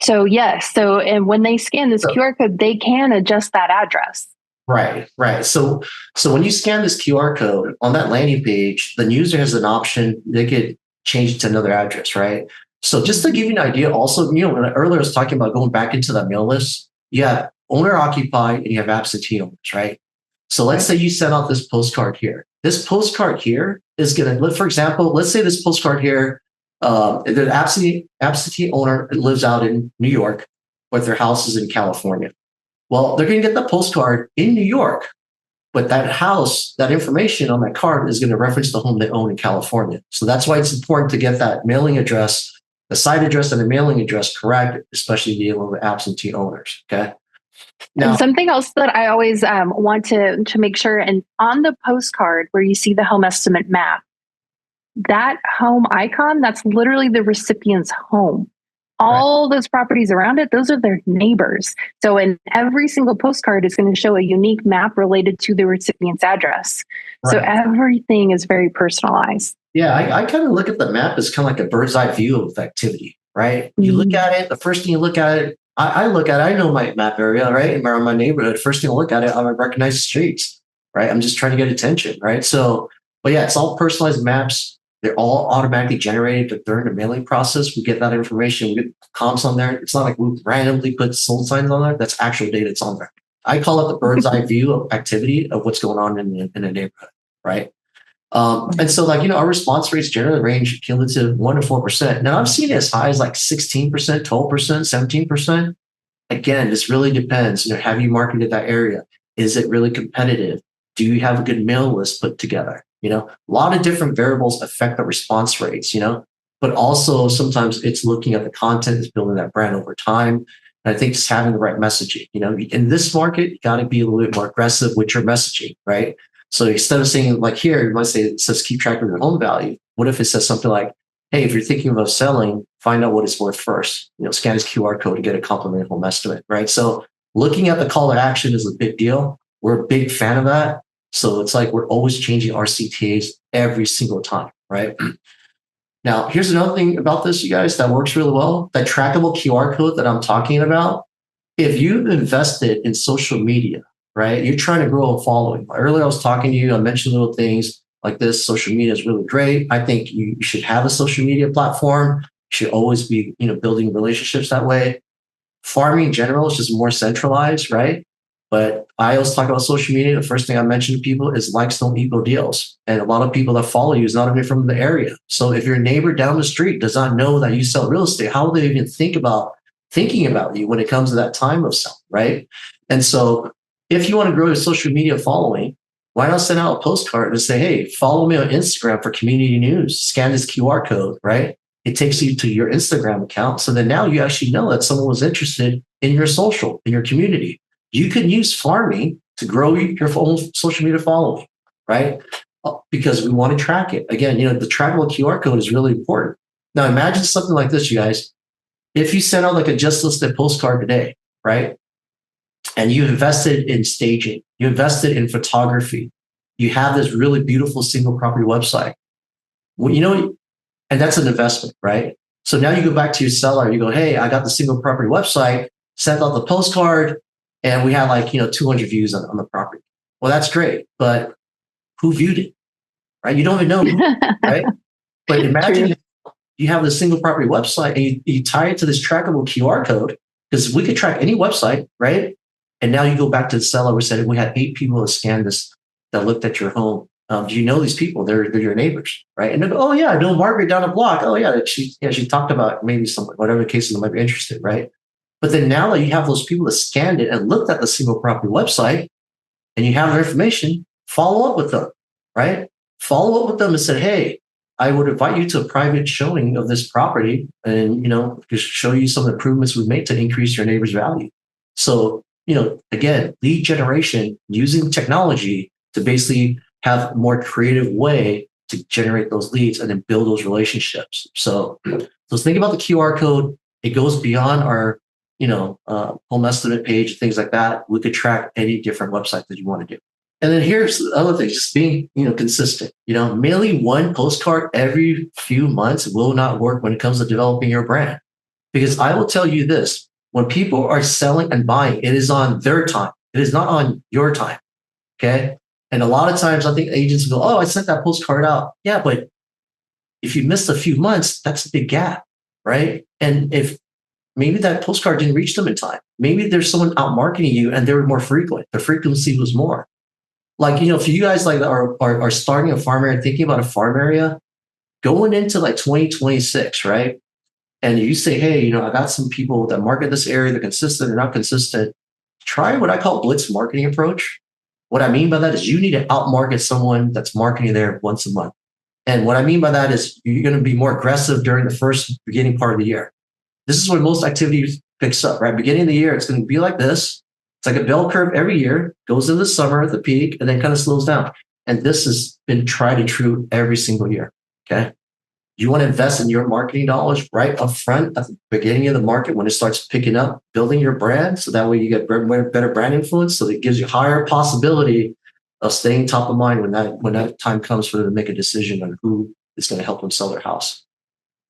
B: So yes, and when they scan this QR code, they can adjust that address.
A: Right. So when you scan this QR code on that landing page, the user has an option. They could change it to another address, right? So just to give you an idea, also, when earlier I was talking about going back into that mail list, you have owner occupied and you have absentee owners, right? So let's say you send out this postcard here. This postcard here is going to, for example, let's say this postcard here, the absentee owner lives out in New York, but their house is in California. Well, they're going to get the postcard in New York, but that house, that information on that card is going to reference the home they own in California. So that's why it's important to get that mailing address, the site address and the mailing address correct, especially dealing with absentee owners. Okay.
B: Now, and something else that I always want to make sure, and on the postcard where you see the home estimate map, that home icon, that's literally the recipient's home. All those properties around it, those are their neighbors. So in every single postcard is going to show a unique map related to the recipient's address. So everything is very personalized.
A: Yeah, I kind of look at the map as kind of like a bird's eye view of activity, right? You look at it, the first thing you look at it, I look at it, I know my map area, right? Around my neighborhood. First thing I look at it, I recognize the streets, right? I'm just trying to get attention, right? So, but yeah, it's all personalized maps. They're all automatically generated during the mailing process. We get that information, we get comps on there. It's not like we randomly put sold signs on there. That's actual data that's on there. I call it the bird's eye view of activity of what's going on in the neighborhood, right? And so our response rates generally range cumulative 1% to 4%. Now I've seen it as high as like 16%, 12%, 17%. Again, this really depends. Have you marketed that area? Is it really competitive? Do you have a good mail list put together? A lot of different variables affect the response rates, but also sometimes it's looking at the content that's building that brand over time. And I think just having the right messaging, in this market, you got to be a little bit more aggressive with your messaging, right? So instead of saying like here, you might say it says keep track of your home value. What if it says something like, hey, if you're thinking about selling, find out what it's worth first. Scan this QR code to get a complimentary home estimate, right? So looking at the call to action is a big deal. We're a big fan of that. So it's like we're always changing our CTAs every single time, right? Now, here's another thing about this, you guys, that works really well. That trackable QR code that I'm talking about, if you've invested in social media, right, you're trying to grow a following. Earlier, I was talking to you, I mentioned little things like this. Social media is really great. I think you should have a social media platform. You should always be, building relationships that way. Farming in general is just more centralized, right? But I always talk about social media. The first thing I mention to people is likes don't equal deals. And a lot of people that follow you is not even from the area. So if your neighbor down the street does not know that you sell real estate, how will they even thinking about you when it comes to that time of selling, right? And so if you want to grow your social media following, why not send out a postcard and say, hey, follow me on Instagram for community news, scan this QR code, right? It takes you to your Instagram account. So then now you actually know that someone was interested in your social, in your community. You can use farming to grow your own social media following, right? Because we want to track it. Again, the trackable QR code is really important. Now imagine something like this, you guys. If you send out like a just listed postcard today, right? And you invested in staging, you invested in photography, you have this really beautiful single property website. Well, and that's an investment, right? So now you go back to your seller, you go, hey, I got the single property website, sent out the postcard, and we had 200 views on the property. Well, that's great, but who viewed it, right? You don't even know, right? But imagine you have the single property website and you tie it to this trackable QR code, because we could track any website, right? And now you go back to the seller. We said we had 8 people that scanned this, that looked at your home. Do you know these people? They're your neighbors, right? And they go, oh yeah, I know Margaret down the block. Oh yeah, she talked about maybe some whatever cases they might be interested, right? But then now that you have those people that scanned it and looked at the single property website, and you have their information, follow up with them, right? Follow up with them and say, hey, I would invite you to a private showing of this property, and just show you some improvements we've made to increase your neighbor's value. So again, lead generation using technology to basically have a more creative way to generate those leads and then build those relationships. So think about the QR code. It goes beyond our, home estimate page, things like that. We could track any different website that you want to do. And then here's the other thing, just being, consistent. Mailing one postcard every few months will not work when it comes to developing your brand. Because I will tell you this, when people are selling and buying, it is on their time. It is not on your time. Okay. And a lot of times I think agents go, oh, I sent that postcard out. Yeah, but if you missed a few months, that's a big gap. right? And if maybe that postcard didn't reach them in time, maybe there's someone out marketing you and they were more frequent. The frequency was more. Like, if you guys like are starting a farm area, thinking about a farm area, going into like 2026, right? And you say, hey, I got some people that market this area, they're consistent or not consistent. Try what I call blitz marketing approach. What I mean by that is you need to outmarket someone that's marketing there once a month. And what I mean by that is you're going to be more aggressive during the first beginning part of the year. This is when most activity picks up, right? Beginning of the year, it's going to be like this. It's like a bell curve every year, goes into the summer at the peak, and then kind of slows down. And this has been tried and true every single year. Okay. You want to invest in your marketing dollars right up front at the beginning of the market when it starts picking up, building your brand. So that way you get better brand influence. So it gives you higher possibility of staying top of mind when that time comes for them to make a decision on who is going to help them sell their house.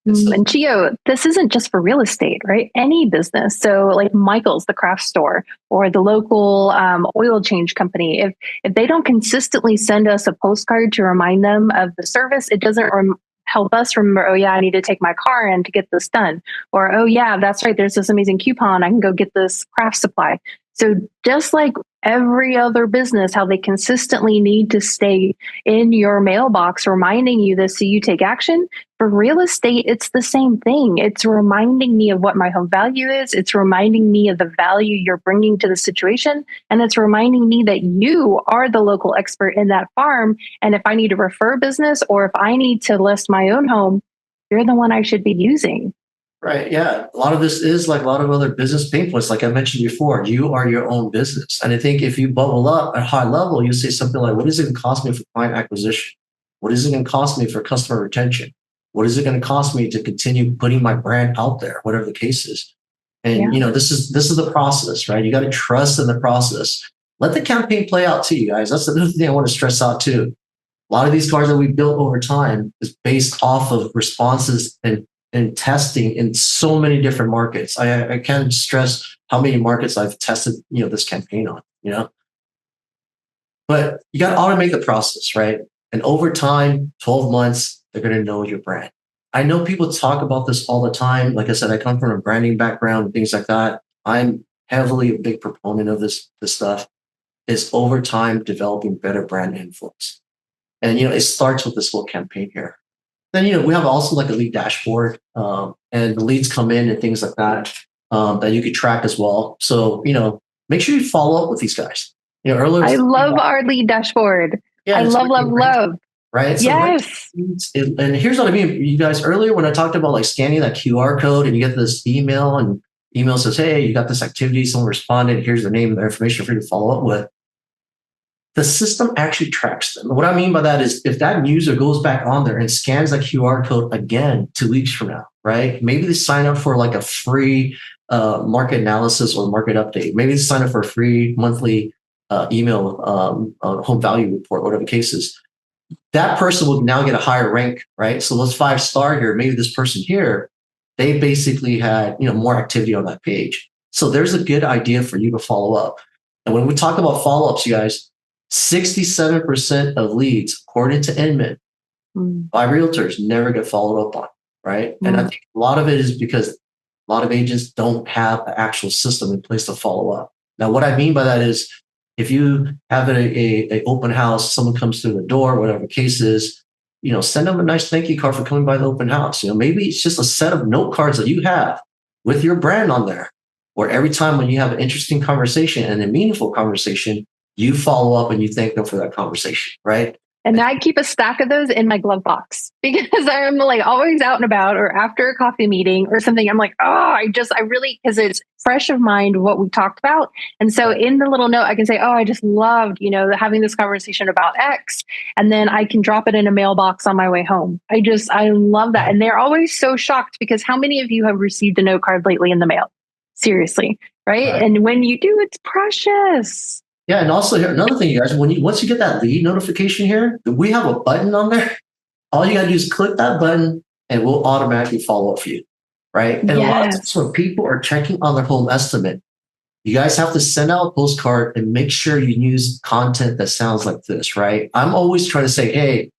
B: And Chio, this isn't just for real estate, right? Any business. So like Michael's, the craft store, or the local oil change company, if they don't consistently send us a postcard to remind them of the service, it doesn't help us remember, oh yeah, I need to take my car in to get this done. Or, oh yeah, that's right, there's this amazing coupon, I can go get this craft supply. So just like every other business, how they consistently need to stay in your mailbox reminding you this so you take action, for real estate, it's the same thing. It's reminding me of what my home value is. It's reminding me of the value you're bringing to the situation. And it's reminding me that you are the local expert in that farm. And if I need to refer business or if I need to list my own home, you're the one I should be using.
A: Right. Yeah. A lot of this is like a lot of other business pain points. Like I mentioned before, you are your own business. And I think if you bubble up at a high level, you say something like, what is it going to cost me for client acquisition? What is it going to cost me for customer retention? What is it going to cost me to continue putting my brand out there, whatever the case is? And, this is the process, right? You got to trust in the process. Let the campaign play out too, you guys. That's another thing I want to stress out too. A lot of these cards that we built over time is based off of responses and testing in so many different markets. I can't stress how many markets I've tested, this campaign on, But you got to automate the process, right? And over time, 12 months, they're going to know your brand. I know people talk about this all the time. Like I said, I come from a branding background and things like that. I'm heavily a big proponent of this stuff. Is over time developing better brand influence. And, it starts with this little campaign here. Then, we have also like a lead dashboard and the leads come in and things like that that you could track as well. So, make sure you follow up with these guys. Earlier.
B: I love our lead dashboard. Yeah, I love.
A: Right. So
B: yes.
A: And here's what I mean. You guys, earlier when I talked about like scanning that QR code and you get this email and email says, hey, you got this activity, someone responded, here's their name and their information for you to follow up with. The system actually tracks them. What I mean by that is if that user goes back on there and scans that QR code again 2 weeks from now, right? Maybe they sign up for like a free market analysis or market update. Maybe they sign up for a free monthly email home value report, whatever the case is. That person will now get a higher rank, right? So those 5-star here, maybe this person here, they basically had more activity on that page. So there's a good idea for you to follow up. And when we talk about follow-ups, you guys, 67% of leads, according to Inman, by realtors never get followed up on, right? And I think a lot of it is because a lot of agents don't have an actual system in place to follow up. Now, what I mean by that is if you have a open house, someone comes through the door, whatever the case is, send them a nice thank you card for coming by the open house. Maybe it's just a set of note cards that you have with your brand on there, where every time when you have an interesting conversation and a meaningful conversation, you follow up and you thank them for that conversation, right?
B: And I keep a stack of those in my glove box because I'm like always out and about or after a coffee meeting or something. I'm like, because it's fresh of mind what we talked about. And so in the little note, I can say, oh, I just loved, having this conversation about X. And then I can drop it in a mailbox on my way home. I love that. And they're always so shocked because how many of you have received a note card lately in the mail? Seriously, right? And when you do, it's precious.
A: Yeah, and also here, another thing, you guys, once you get that lead notification here, we have a button on there. All you got to do is click that button and we'll automatically follow up for you, right? And a lot of times when people are checking on their home estimate, you guys have to send out a postcard and make sure you use content that sounds like this, right? I'm always trying to say, hey,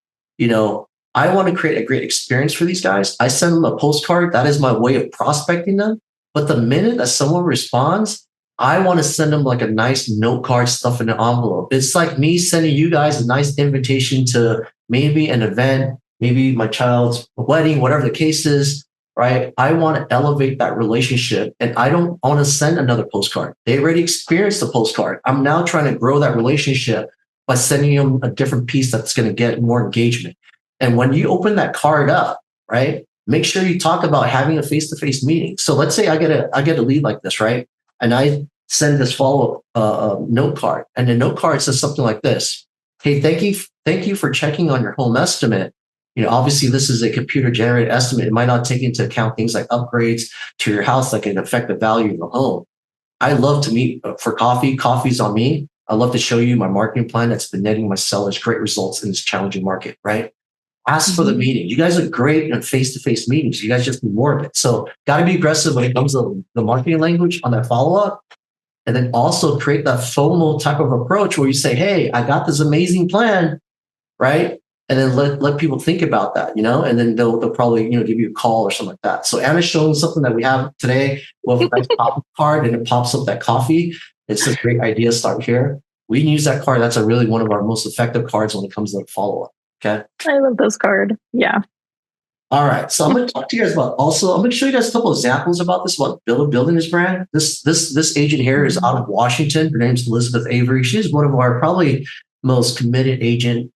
A: I want to create a great experience for these guys. I send them a postcard. That is my way of prospecting them. But the minute that someone responds, I want to send them like a nice note card stuff in an envelope. It's like me sending you guys a nice invitation to maybe an event, maybe my child's wedding, whatever the case is, right? I want to elevate that relationship, and I don't want to send another postcard. They already experienced the postcard. I'm now trying to grow that relationship by sending them a different piece that's going to get more engagement. And when you open that card up, right, make sure you talk about having a face-to-face meeting. So let's say I get a lead like this, right? And I send this follow-up note card. And the note card says something like this. Hey, thank you for checking on your home estimate. Obviously this is a computer generated estimate. It might not take into account things like upgrades to your house that can affect the value of the home. I love to meet for coffee. Coffee's on me. I love to show you my marketing plan that's been netting my sellers great results in this challenging market, right? Ask for the meeting. You guys are great in face-to-face meetings. You guys just need more of it. So got to be aggressive when it comes to the marketing language on that follow-up. And then also create that FOMO type of approach where you say, hey, I got this amazing plan, right? And then let people think about that, and then they'll probably, give you a call or something like that. So Anna's showing something that we have today. We'll have a nice pop-up card and it pops up that coffee. It's a great idea. Start here. We can use that card. That's really one of our most effective cards when it comes to follow-up. Okay.
B: I love those cards. Yeah.
A: All right. So I'm going to talk to you guys about I'm going to show you guys a couple of examples about this, about building this brand. This agent here is out of Washington. Her name's Elizabeth Avery. She's one of our probably most committed agent.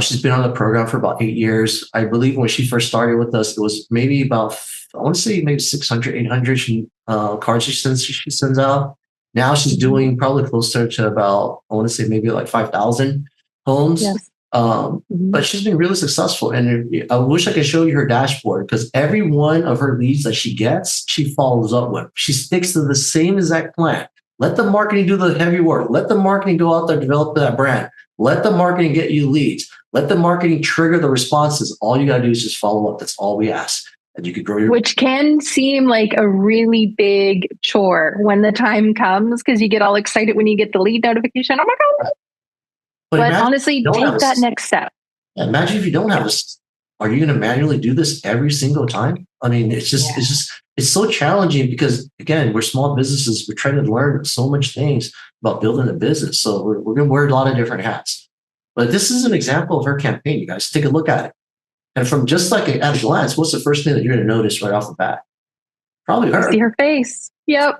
A: She's been on the program for about 8 years. I believe when she first started with us, it was maybe about, I want to say maybe 600, 800 cards she sends out. Now she's doing probably closer to about, I want to say maybe like 5,000 homes.
B: Yes.
A: But she's been really successful. And I wish I could show you her dashboard, because every one of her leads that she gets, she follows up with. She sticks to the same exact plan. Let the marketing do the heavy work. Let the marketing go out there, develop that brand. Let the marketing get you leads. Let the marketing trigger the responses. All you got to do is just follow up. That's all we ask. And you could grow your.
B: Which can seem like a really big chore when the time comes, because you get all excited when you get the lead notification. Oh my God. But honestly, take that next step.
A: Imagine if you don't have this. Are you going to manually do this every single time? I mean, it's so challenging because, again, we're small businesses. We're trying to learn so much things about building a business. So we're going to wear a lot of different hats. But this is an example of her campaign, you guys. Take a look at it. And from just like at a glance, what's the first thing that you're going to notice right off the bat? Probably her.
B: See her face. Yep.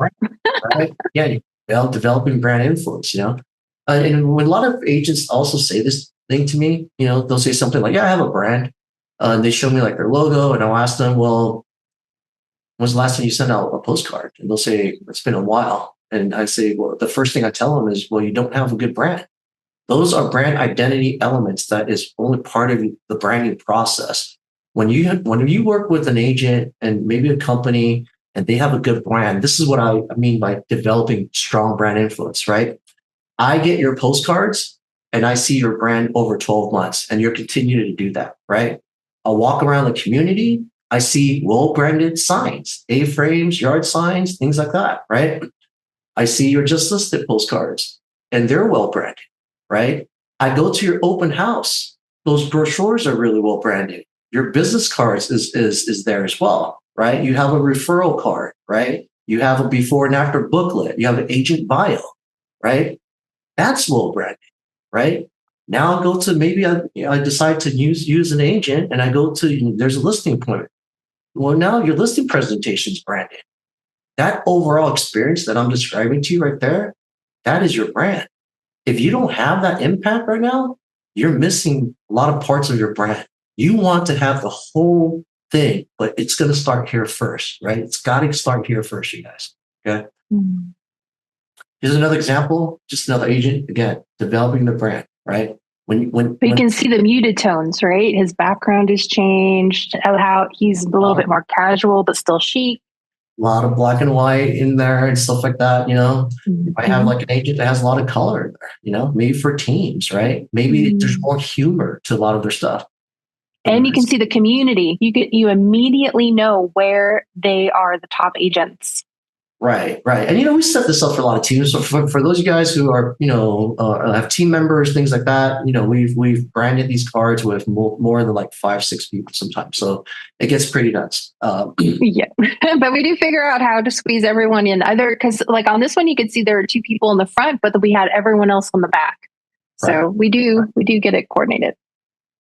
A: Right? Yeah. Developing brand influence, And when a lot of agents also say this thing to me, they'll say something like, yeah, I have a brand. And they show me like their logo, and I'll ask them, well, when's the last time you sent out a postcard? And they'll say, it's been a while. And I say, well, the first thing I tell them is, well, you don't have a good brand. Those are brand identity elements that is only part of the branding process. When you work with an agent and maybe a company and they have a good brand, this is what I mean by developing strong brand influence, right? I get your postcards and I see your brand over 12 months and you're continuing to do that, right? I'll walk around the community. I see well-branded signs, A-frames, yard signs, things like that, right? I see your just listed postcards and they're well-branded, right? I go to your open house. Those brochures are really well-branded. Your business cards is there as well, right? You have a referral card, right? You have a before and after booklet. You have an agent bio, right? That's well-branded, right? Now I go to maybe I decide to use an agent and I go to, there's a listing appointment. Well, now your listing presentation is branded. That overall experience that I'm describing to you right there, that is your brand. If you don't have that impact right now, you're missing a lot of parts of your brand. You want to have the whole thing, but it's going to start here first, right? It's got to start here first, you guys. Okay. Mm-hmm. Here's another example, just another agent, again, developing the brand, right?
B: When you can see the muted tones, right? His background has changed, how he's a little bit more casual, but still chic.
A: A lot of black and white in there and stuff like that, Mm-hmm. I have like an agent that has a lot of color in there, maybe for teams, right? Maybe there's more humor to a lot of their stuff.
B: And you can see the community. You immediately know where they are the top agents.
A: Right, right. And, we set this up for a lot of teams. So for those of you guys who are, have team members, things like that, we've branded these cards with more than like 5, 6 people sometimes. So it gets pretty nuts.
B: Yeah, but we do figure out how to squeeze everyone in either because like on this one, you could see there are 2 people in the front, but we had everyone else on the back. So
A: Right.
B: we do get it coordinated.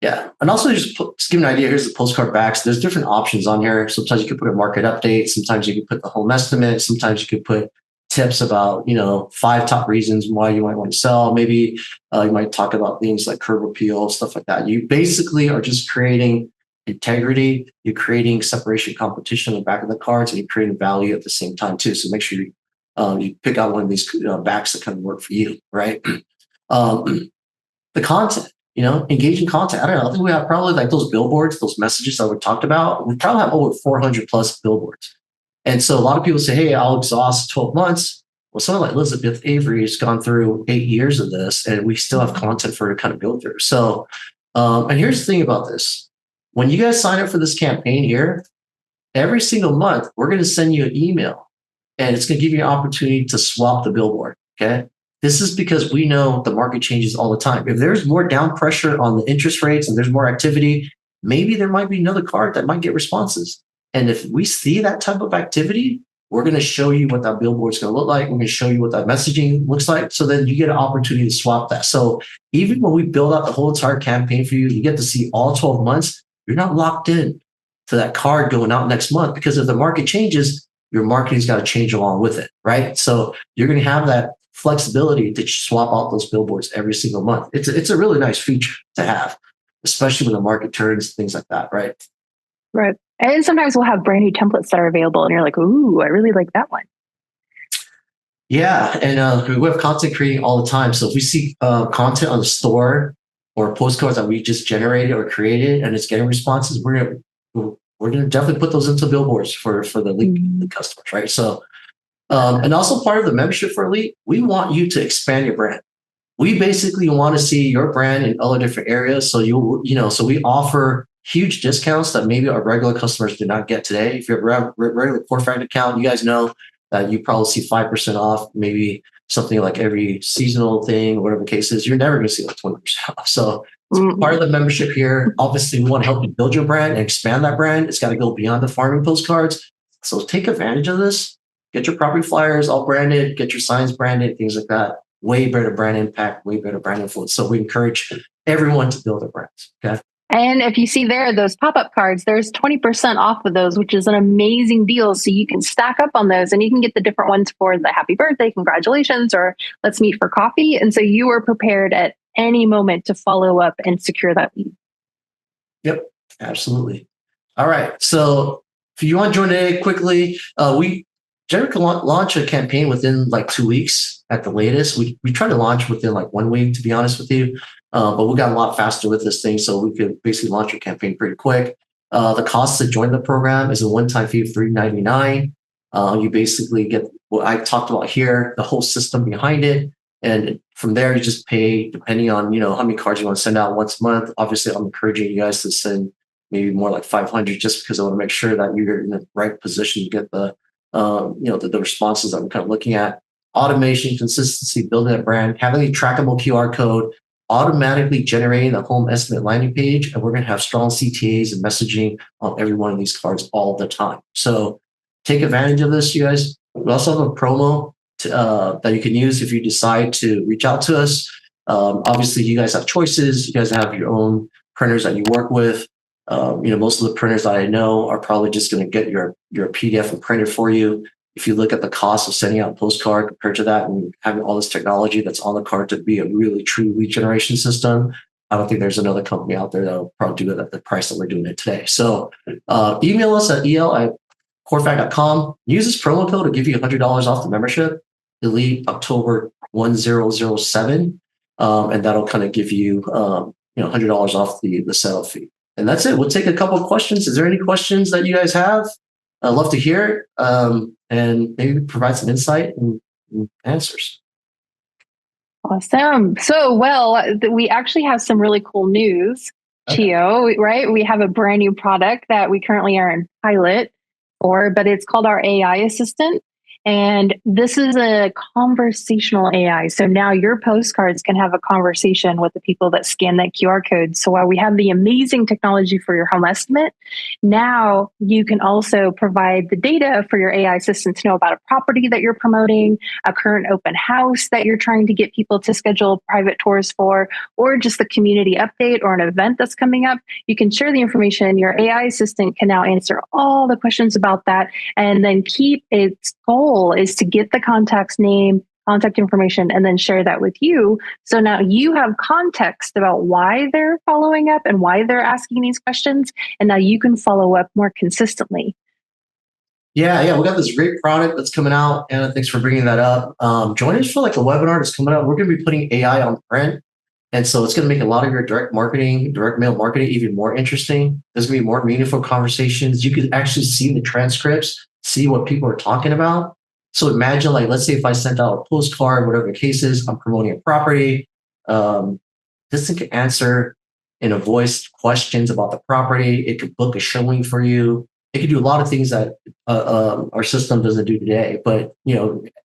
A: Yeah. And also just give an idea. Here's the postcard backs. There's different options on here. Sometimes you could put a market update. Sometimes you could put the home estimate. Sometimes you could put tips about, 5 top reasons why you might want to sell. Maybe you might talk about things like curb appeal, stuff like that. You basically are just creating integrity. You're creating separation competition on the back of the cards, and you're creating value at the same time too. So make sure you pick out one of these backs that kind of work for you, right? The content. Engaging content. I don't know. I think we have probably like those billboards, those messages that we talked about. We probably have over 400 plus billboards. And so a lot of people say, hey, I'll exhaust 12 months. Well, someone like Elizabeth Avery has gone through 8 years of this, and we still have content for her to kind of go through. So, and here's the thing about this. When you guys sign up for this campaign here, every single month, we're going to send you an email, and it's going to give you an opportunity to swap the billboard. Okay. This is because we know the market changes all the time. If there's more down pressure on the interest rates and there's more activity, maybe there might be another card that might get responses. And if we see that type of activity, we're going to show you what that billboard is going to look like. We're going to show you what that messaging looks like. So then you get an opportunity to swap that. So even when we build out the whole entire campaign for you, you get to see all 12 months. You're not locked in to that card going out next month, because if the market changes, your marketing's got to change along with it, right? So you're going to have that flexibility to swap out those billboards every single month. It's a really nice feature to have, especially when the market turns, things like that, right?
B: Right. And sometimes we'll have brand new templates that are available, and you're like, ooh, I really like that one.
A: Yeah, and we have content creating all the time. So if we see content on the store or postcards that we just generated or created, and it's getting responses, we're gonna definitely put those into billboards for the Elite customers, right? So, and also part of the membership for Elite, we want you to expand your brand. We basically want to see your brand in other different areas. So so we offer huge discounts that maybe our regular customers do not get today. If you have a regular Corefact account, you guys know that you probably see 5% off, maybe something like every seasonal thing, whatever the case is. You're never going to see like 20% off. So part of the membership here, obviously we want to help you build your brand and expand that brand. It's got to go beyond the farming postcards. So take advantage of this. Get your property flyers all branded, get your signs branded, things like that. Way better brand impact, way better brand influence. So we encourage everyone to build their brands. Okay.
B: And if you see there, those pop-up cards, there's 20% off of those, which is an amazing deal. So you can stack up on those, and you can get the different ones for the happy birthday, congratulations, or let's meet for coffee. And so you are prepared at any moment to follow up and secure that lead.
A: Yep, absolutely. All right. So if you want to join today quickly, we generally can launch a campaign within like 2 weeks at the latest. We try to launch within like 1 week, to be honest with you. But we got a lot faster with this thing, so we could basically launch a campaign pretty quick. The cost to join the program is a one-time fee of $399. You basically get what I talked about here, the whole system behind it. And from there, you just pay depending on, how many cards you want to send out once a month. Obviously, I'm encouraging you guys to send maybe more like 500, just because I want to make sure that you're in the right position to get the responses that we're kind of looking at. Automation, consistency, building a brand, having a trackable QR code, automatically generating the home estimate landing page, and we're going to have strong CTAs and messaging on every one of these cards all the time. So take advantage of this, you guys. We also have a promo that you can use if you decide to reach out to us. Obviously, you guys have choices. You guys have your own printers that you work with. Most of the printers that I know are probably just going to get your PDF and printed for you. If you look at the cost of sending out a postcard compared to that and having all this technology that's on the card to be a really true lead generation system, I don't think there's another company out there that will probably do it at the price that we're doing it today. So email us at el@corefact.com. Use this promo code to give you $100 off the membership, Elite October 1007. And that'll kind of give you $100 off the setup fee. And that's it. We'll take a couple of questions. Is there any questions that you guys have? I'd love to hear it, and maybe provide some insight and answers.
B: Awesome. So, we actually have some really cool news, Chio, right? We have a brand new product that we currently are in pilot for, but it's called our AI assistant. And this is a conversational AI. So now your postcards can have a conversation with the people that scan that QR code. So while we have the amazing technology for your home estimate, now you can also provide the data for your AI assistant to know about a property that you're promoting, a current open house that you're trying to get people to schedule private tours for, or just the community update or an event that's coming up. You can share the information. Your AI assistant can now answer all the questions about that, and then keep its goal is to get the contact's name, contact information, and then share that with you. So now you have context about why they're following up and why they're asking these questions. And now you can follow up more consistently.
A: Yeah, we got this great product that's coming out. Anna, thanks for bringing that up. Join us for like a webinar that's coming out. We're going to be putting AI on print. And so it's going to make a lot of your direct mail marketing even more interesting. There's going to be more meaningful conversations. You can actually see the transcripts, see what people are talking about. So imagine, like, let's say if I sent out a postcard, whatever the case is, I'm promoting a property. This thing can answer in a voice questions about the property. It could book a showing for you. It could do a lot of things that our system doesn't do today. But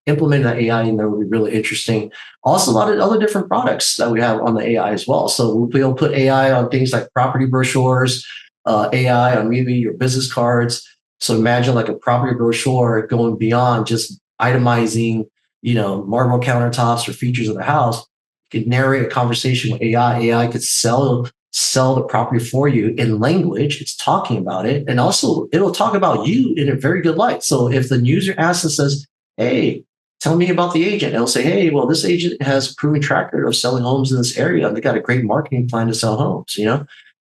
A: implementing that AI in there would be really interesting. Also, a lot of other different products that we have on the AI as well. So we'll be able to put AI on things like property brochures, AI on maybe your business cards. So imagine like a property brochure going beyond just itemizing, marble countertops or features of the house. You could narrate a conversation with AI. AI could sell the property for you in language. It's talking about it. And also it'll talk about you in a very good light. So if the user asks and says, hey, tell me about the agent, it'll say, hey, well, this agent has a proven track record of selling homes in this area. They got a great marketing plan to sell homes,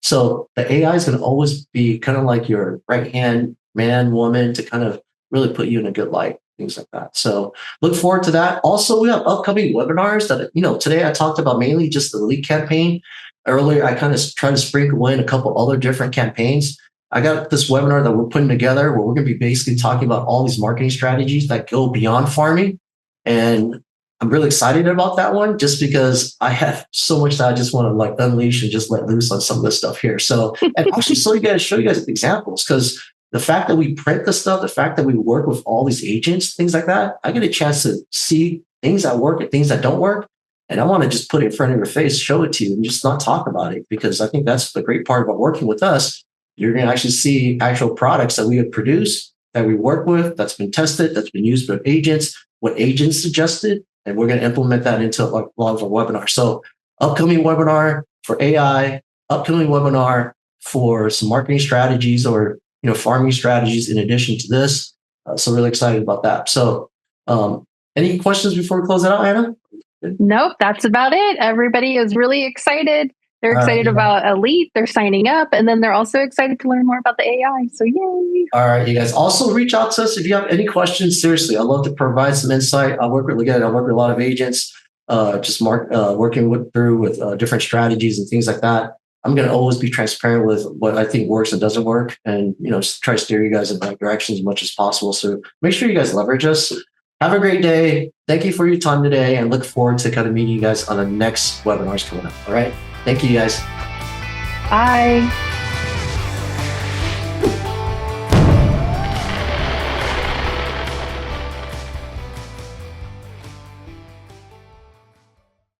A: So the AI is going to always be kind of like your right-hand man, woman to kind of really put you in a good light, things like that. So look forward to that. Also, we have upcoming webinars that, today I talked about mainly just the lead campaign. Earlier, I kind of tried to sprinkle in a couple other different campaigns. I got this webinar that we're putting together where we're going to be basically talking about all these marketing strategies that go beyond farming. And I'm really excited about that one just because I have so much that I just want to like unleash and just let loose on some of this stuff here. So, and actually show you guys examples, because the fact that we print the stuff, the fact that we work with all these agents, things like that, I get a chance to see things that work and things that don't work. And I want to just put it in front of your face, show it to you, and just not talk about it, because I think that's the great part about working with us. You're going to actually see actual products that we have produced, that we work with, that's been tested, that's been used with agents, what agents suggested, and we're going to implement that into a lot of our webinars. So upcoming webinar for AI, upcoming webinar for some marketing strategies or farming strategies in addition to this. So really excited about that. So any questions before we close it out, Anna?
B: Nope, that's about it. Everybody is really excited. They're excited about Elite. They're signing up. And then they're also excited to learn more about the AI. So yay.
A: All right, you guys. Also reach out to us if you have any questions. Seriously, I'd love to provide some insight. I work with a lot of agents, working through different strategies and things like that. I'm going to always be transparent with what I think works and doesn't work, and try to steer you guys in the right direction as much as possible. So make sure you guys leverage us. Have a great day. Thank you for your time today, and look forward to kind of meeting you guys on the next webinars coming up. All right. Thank you guys.
B: Bye.